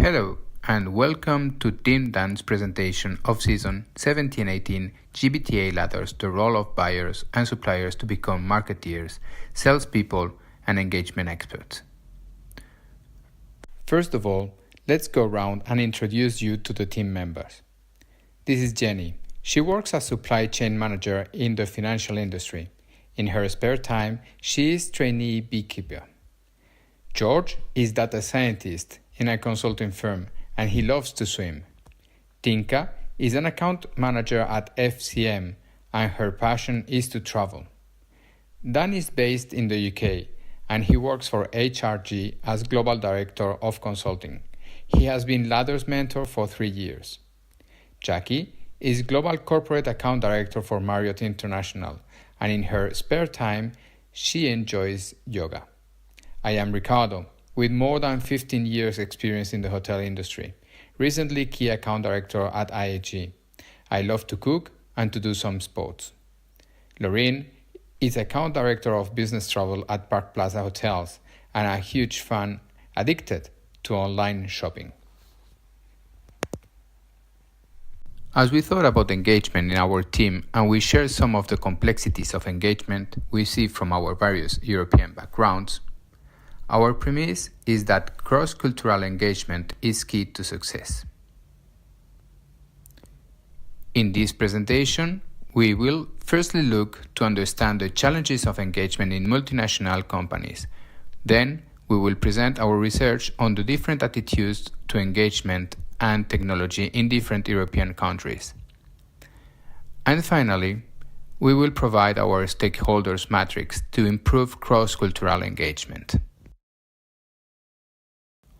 Hello and welcome to Team Dan's presentation of Season 17-18 GBTA Ladders, the role of buyers and suppliers to become marketeers, salespeople and engagement experts. First of all, let's go around and introduce you to the team members. This is Jenny. She works as supply chain manager in the financial industry. In her spare time, she is trainee beekeeper. George is data scientist in a consulting firm and he loves to swim. Tinka is an account manager at FCM and her passion is to travel. Dan is based in the UK and he works for HRG as Global Director of Consulting. He has been Ladder's mentor for 3 years. Jackie is Global Corporate Account Director for Marriott International and in her spare time she enjoys yoga. I am Ricardo, with more than 15 years experience in the hotel industry, recently Key Account Director at IAG. I love to cook and to do some sports. Lorraine is Account Director of Business Travel at Park Plaza Hotels and a huge fan addicted to online shopping. As we thought about engagement in our team and we shared some of the complexities of engagement we see from our various European backgrounds, our premise is that cross-cultural engagement is key to success. In this presentation, we will firstly look to understand the challenges of engagement in multinational companies. Then, we will present our research on the different attitudes to engagement and technology in different European countries. And finally, we will provide our stakeholders matrix to improve cross-cultural engagement.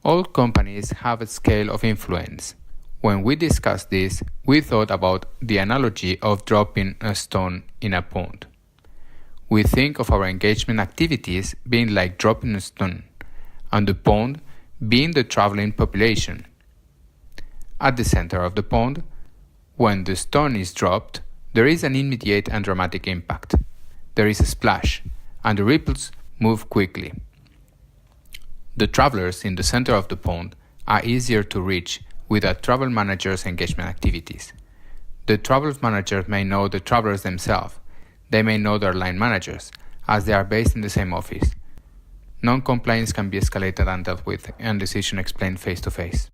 All companies have a scale of influence. When we discussed this, we thought about the analogy of dropping a stone in a pond. We think of our engagement activities being like dropping a stone, and the pond being the traveling population. At the center of the pond, when the stone is dropped, there is an immediate and dramatic impact. There is a splash, and the ripples move quickly. The travelers in the center of the pond are easier to reach with a travel manager's engagement activities. The travel managers may know the travelers themselves. They may know their line managers, as they are based in the same office. Non-compliance can be escalated and dealt with, and decision explained face-to-face.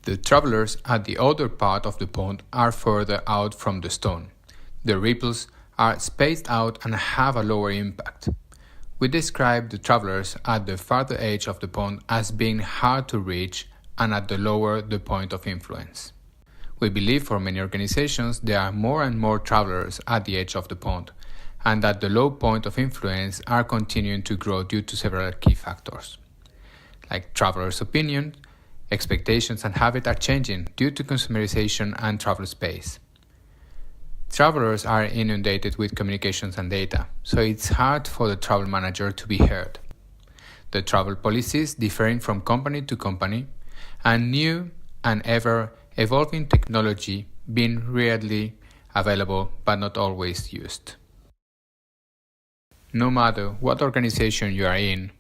The travelers at the other part of the pond are further out from the stone. The ripples are spaced out and have a lower impact. We describe the travelers at the farther edge of the pond as being hard to reach and at the lower the point of influence. We believe for many organizations there are more and more travelers at the edge of the pond and that the low point of influence are continuing to grow due to several key factors. Like travelers' opinion, expectations and habits are changing due to consumerization and travel space. Travelers are inundated with communications and data, so it's hard for the travel manager to be heard. The travel policies differing from company to company, and new and ever-evolving technology being readily available but not always used. No matter what organization you are in,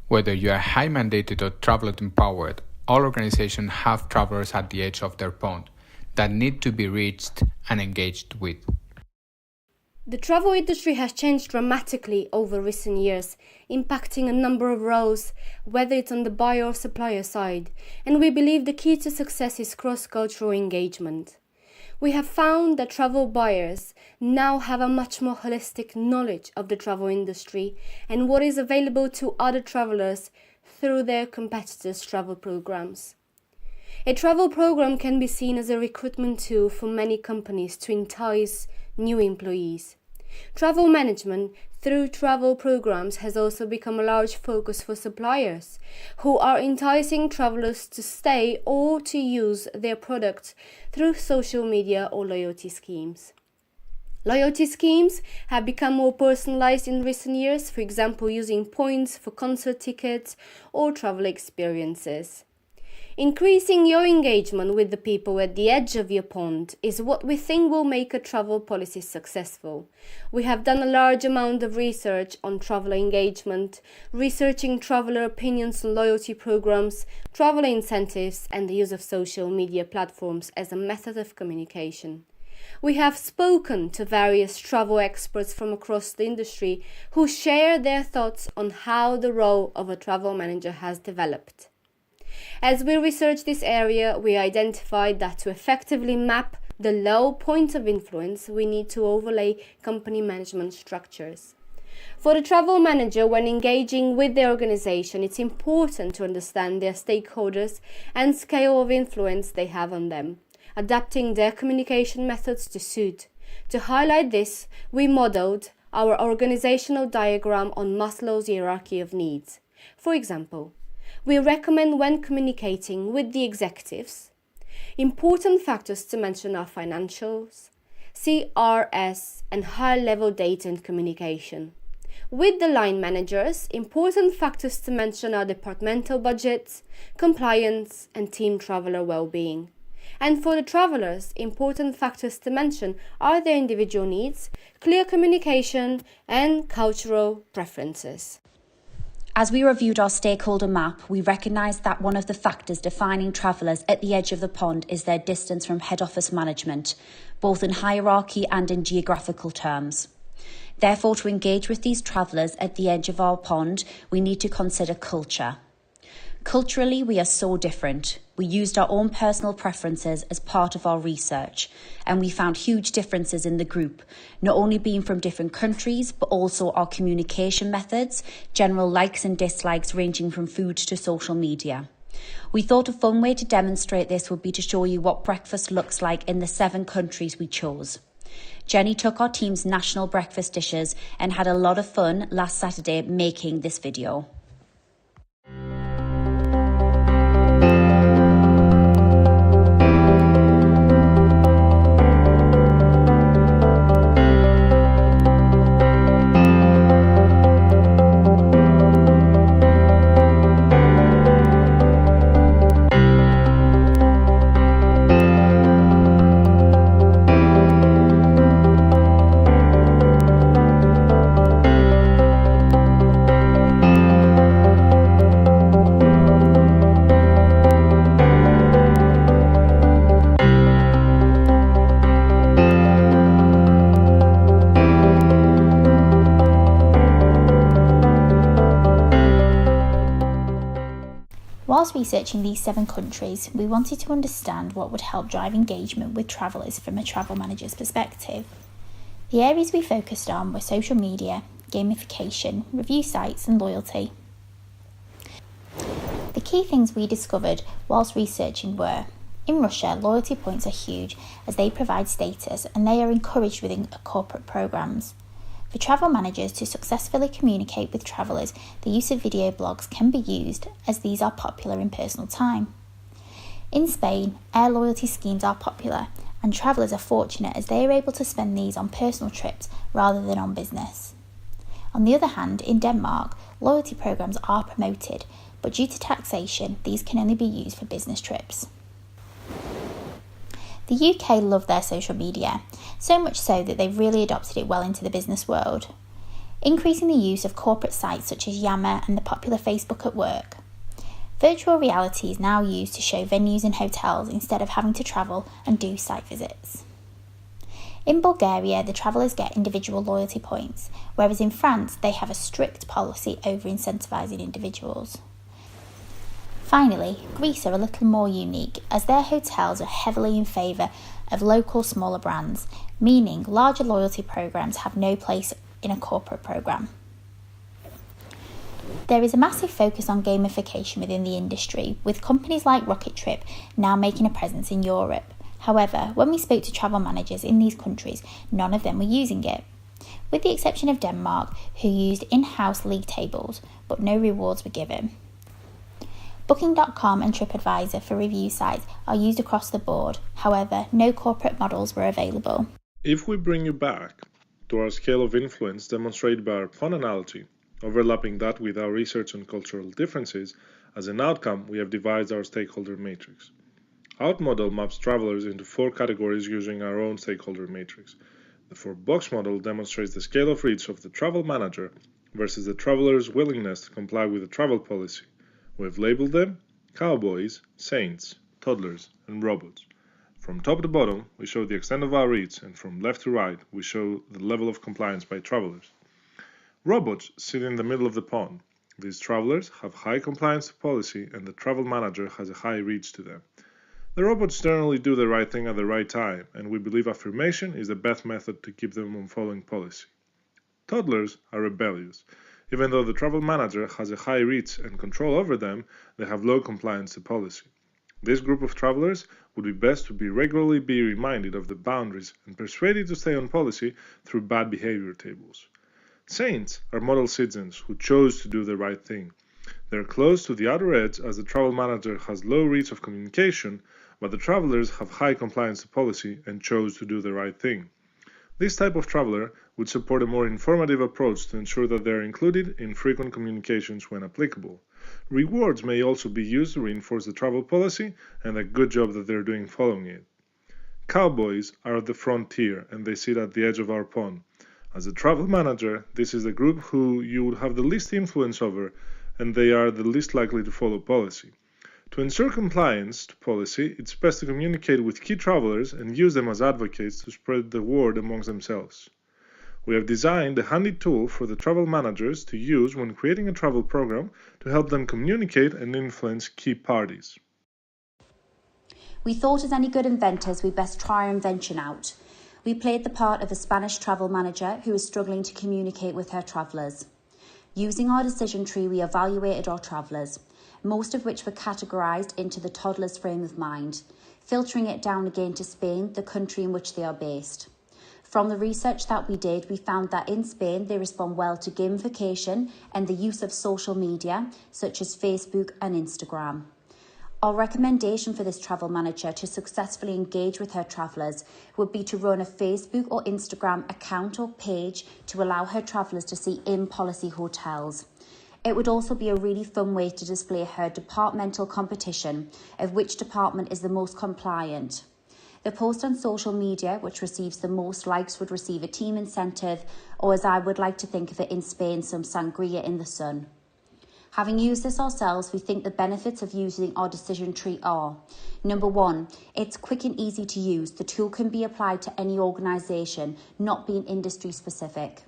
whether you are high mandated or travel empowered, all organizations have travelers at the edge of their pond that need to be reached and engaged with. The travel industry has changed dramatically over recent years, impacting a number of roles, whether it's on the buyer or supplier side, and we believe the key to success is cross-cultural engagement. We have found that travel buyers now have a much more holistic knowledge of the travel industry and what is available to other travelers through their competitors' travel programs. A travel program can be seen as a recruitment tool for many companies to entice new employees. Travel management through travel programs has also become a large focus for suppliers, who are enticing travelers to stay or to use their products through social media or loyalty schemes. Loyalty schemes have become more personalized in recent years, for example, using points for concert tickets or travel experiences. Increasing your engagement with the people at the edge of your pond is what we think will make a travel policy successful. We have done a large amount of research on traveller engagement, researching traveller opinions on loyalty programs, traveller incentives, and the use of social media platforms as a method of communication. We have spoken to various travel experts from across the industry who share their thoughts on how the role of a travel manager has developed. As we researched this area, we identified that to effectively map the low points of influence, we need to overlay company management structures. For the travel manager, when engaging with the organization, it's important to understand their stakeholders and scale of influence they have on them, adapting their communication methods to suit. To highlight this, we modeled our organizational diagram on Maslow's hierarchy of needs. For example, we recommend when communicating with the executives, important factors to mention are financials, CRS, and high-level data and communication. With the line managers, important factors to mention are departmental budgets, compliance, and team traveler well-being. And for the travelers, important factors to mention are their individual needs, clear communication, and cultural preferences. As we reviewed our stakeholder map, we recognised that one of the factors defining travellers at the edge of the pond is their distance from head office management, both in hierarchy and in geographical terms. Therefore, to engage with these travellers at the edge of our pond, we need to consider culture. Culturally, we are so different. We used our own personal preferences as part of our research, and we found huge differences in the group, not only being from different countries, but also our communication methods, general likes and dislikes ranging from food to social media. We thought a fun way to demonstrate this would be to show you what breakfast looks like in the 7 countries we chose. Jenny took our team's national breakfast dishes and had a lot of fun last Saturday making this video. Whilst researching these 7 countries, we wanted to understand what would help drive engagement with travellers from a travel manager's perspective. The areas we focused on were social media, gamification, review sites and loyalty. The key things we discovered whilst researching were: in Russia, loyalty points are huge as they provide status and they are encouraged within corporate programmes. For travel managers to successfully communicate with travellers, the use of video blogs can be used as these are popular in personal time. In Spain, air loyalty schemes are popular and travellers are fortunate as they are able to spend these on personal trips rather than on business. On the other hand, in Denmark, loyalty programmes are promoted, but due to taxation, these can only be used for business trips. The UK love their social media, so much so that they've really adopted it well into the business world, increasing the use of corporate sites such as Yammer and the popular Facebook at Work. Virtual reality is now used to show venues and hotels instead of having to travel and do site visits. In Bulgaria, the travellers get individual loyalty points, whereas in France they have a strict policy over incentivising individuals. Finally, Greece are a little more unique as their hotels are heavily in favour of local smaller brands, meaning larger loyalty programmes have no place in a corporate programme. There is a massive focus on gamification within the industry, with companies like Rocket Trip now making a presence in Europe. However, when we spoke to travel managers in these countries, none of them were using it, with the exception of Denmark, who used in-house league tables, but no rewards were given. Booking.com and TripAdvisor for review sites are used across the board, however, no corporate models were available. If we bring you back to our scale of influence demonstrated by our fun analogy, overlapping that with our research on cultural differences, As an outcome, we have devised our stakeholder matrix. Out model maps travelers into 4 categories using our own stakeholder matrix. The 4-box model demonstrates the scale of reach of the travel manager versus the traveler's willingness to comply with the travel policy. We have labeled them cowboys, saints, toddlers, and robots. From top to bottom, we show the extent of our reach, and from left to right, we show the level of compliance by travelers. Robots sit in the middle of the pond. These travelers have high compliance to policy, and the travel manager has a high reach to them. The robots generally do the right thing at the right time, and we believe affirmation is the best method to keep them on following policy. Toddlers are rebellious. Even though the travel manager has a high reach and control over them, they have low compliance to policy. This group of travelers would be best to regularly be reminded of the boundaries and persuaded to stay on policy through bad behavior tables. Saints are model citizens who chose to do the right thing. They are close to the outer edge as the travel manager has low reach of communication, but the travelers have high compliance to policy and chose to do the right thing. This type of traveler would support a more informative approach to ensure that they are included in frequent communications when applicable. Rewards may also be used to reinforce the travel policy and the good job that they are doing following it. Cowboys are at the frontier and they sit at the edge of our pond. As a travel manager, this is the group who you would have the least influence over, and they are the least likely to follow policy. To ensure compliance to policy, it's best to communicate with key travelers and use them as advocates to spread the word amongst themselves. We have designed a handy tool for the travel managers to use when creating a travel program to help them communicate and influence key parties. We thought, as any good inventors, we best try our invention out. We played the part of a Spanish travel manager who was struggling to communicate with her travellers. Using our decision tree, we evaluated our travellers, most of which were categorised into the toddler's frame of mind, filtering it down again to Spain, the country in which they are based. From the research that we did, we found that in Spain they respond well to gamification and the use of social media, such as Facebook and Instagram. Our recommendation for this travel manager to successfully engage with her travellers would be to run a Facebook or Instagram account or page to allow her travellers to see in-policy hotels. It would also be a really fun way to display her departmental competition of which department is the most compliant. The post on social media, which receives the most likes, would receive a team incentive, or as I would like to think of it in Spain, some sangria in the sun. Having used this ourselves, we think the benefits of using our decision tree are: number 1, it's quick and easy to use. The tool can be applied to any organisation, not being industry specific.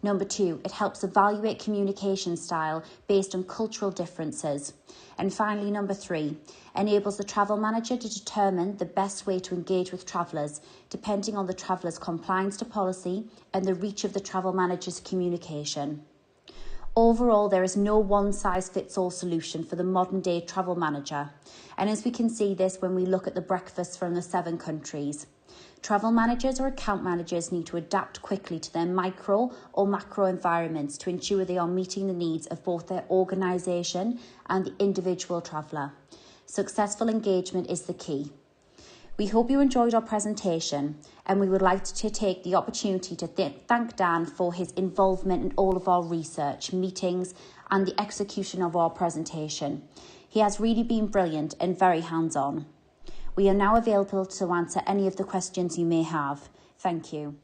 Number 2, it helps evaluate communication style based on cultural differences. And finally, number 3, enables the travel manager to determine the best way to engage with travellers, depending on the traveller's compliance to policy and the reach of the travel manager's communication. Overall, there is no one-size-fits-all solution for the modern-day travel manager. And as we can see this when we look at the breakfasts from the 7 countries. Travel managers or account managers need to adapt quickly to their micro or macro environments to ensure they are meeting the needs of both their organisation and the individual traveller. Successful engagement is the key. We hope you enjoyed our presentation, and we would like to take the opportunity to thank Dan for his involvement in all of our research, meetings and the execution of our presentation. He has really been brilliant and very hands-on. We are now available to answer any of the questions you may have. Thank you.